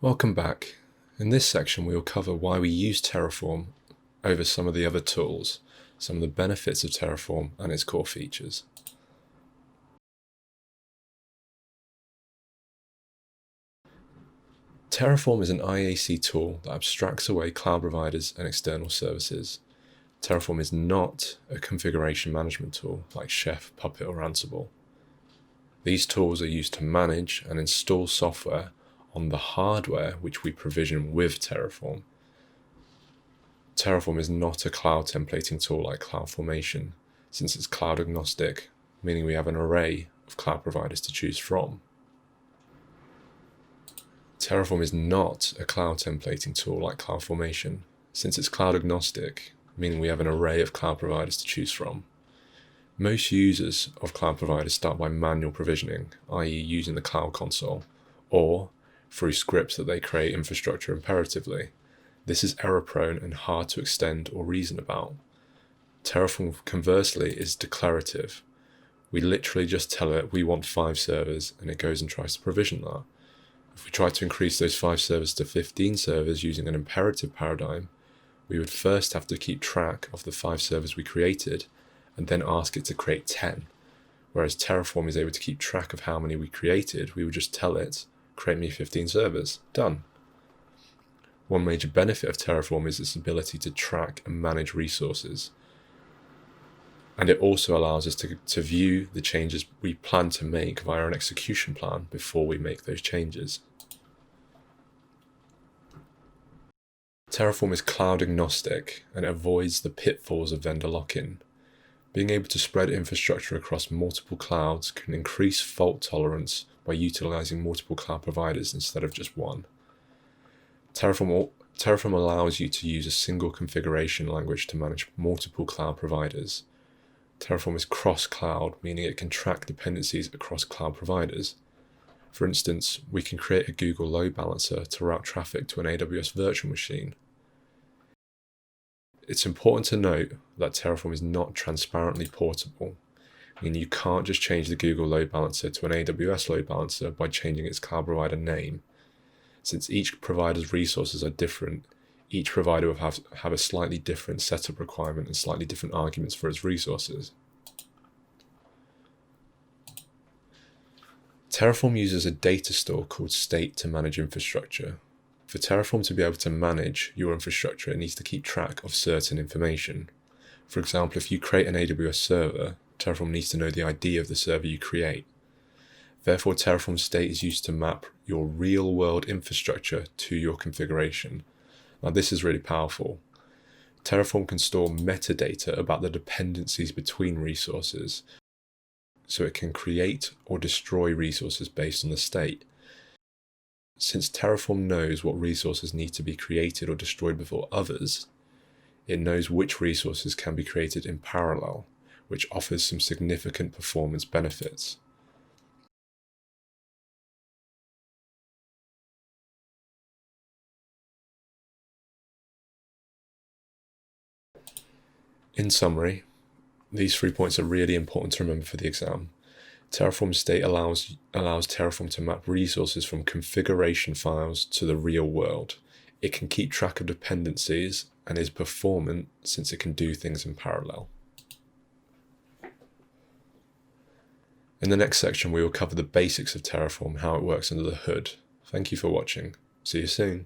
Welcome back. In this section we will cover why we use Terraform over some of the other tools, some of the benefits of Terraform and its core features. Terraform is an IAC tool that abstracts away cloud providers and external services. Terraform is not a configuration management tool like Chef, Puppet or Ansible. These tools are used to manage and install software on the hardware which we provision with Terraform. Terraform is not a cloud templating tool like CloudFormation, since it's cloud agnostic, meaning we have an array of cloud providers to choose from. Terraform is not a cloud templating tool like CloudFormation, since it's cloud agnostic, meaning we have an array of cloud providers to choose from. Most users of cloud providers start by manual provisioning, i.e. using the Cloud Console, or through scripts that they create infrastructure imperatively. This is error-prone and hard to extend or reason about. Terraform, conversely, is declarative. We literally just tell it we want 5 servers, and it goes and tries to provision that. If we try to increase those 5 servers to 15 servers using an imperative paradigm, we would first have to keep track of the 5 servers we created, and then ask it to create 10. Whereas Terraform is able to keep track of how many we created, we would just tell it, create me 15 servers. Done. One major benefit of Terraform is its ability to track and manage resources. And it also allows us to view the changes we plan to make via an execution plan before we make those changes. Terraform is cloud agnostic and avoids the pitfalls of vendor lock-in. Being able to spread infrastructure across multiple clouds can increase fault tolerance by utilizing multiple cloud providers instead of just one. Terraform allows you to use a single configuration language to manage multiple cloud providers. Terraform is cross-cloud, meaning it can track dependencies across cloud providers. For instance, we can create a Google load balancer to route traffic to an AWS virtual machine. It's important to note that Terraform is not transparently portable, meaning you can't just change the Google load balancer to an AWS load balancer by changing its cloud provider name. Since each provider's resources are different, each provider will have a slightly different setup requirement and slightly different arguments for its resources. Terraform uses a data store called State to manage infrastructure. For Terraform to be able to manage your infrastructure, it needs to keep track of certain information. For example, if you create an AWS server, Terraform needs to know the ID of the server you create. Therefore, Terraform State is used to map your real-world infrastructure to your configuration. Now, this is really powerful. Terraform can store metadata about the dependencies between resources, so it can create or destroy resources based on the state. Since Terraform knows what resources need to be created or destroyed before others, it knows which resources can be created in parallel, which offers some significant performance benefits. In summary, these 3 points are really important to remember for the exam. Terraform State allows Terraform to map resources from configuration files to the real world. It can keep track of dependencies and is performant since it can do things in parallel. In the next section, we will cover the basics of Terraform, how it works under the hood. Thank you for watching. See you soon.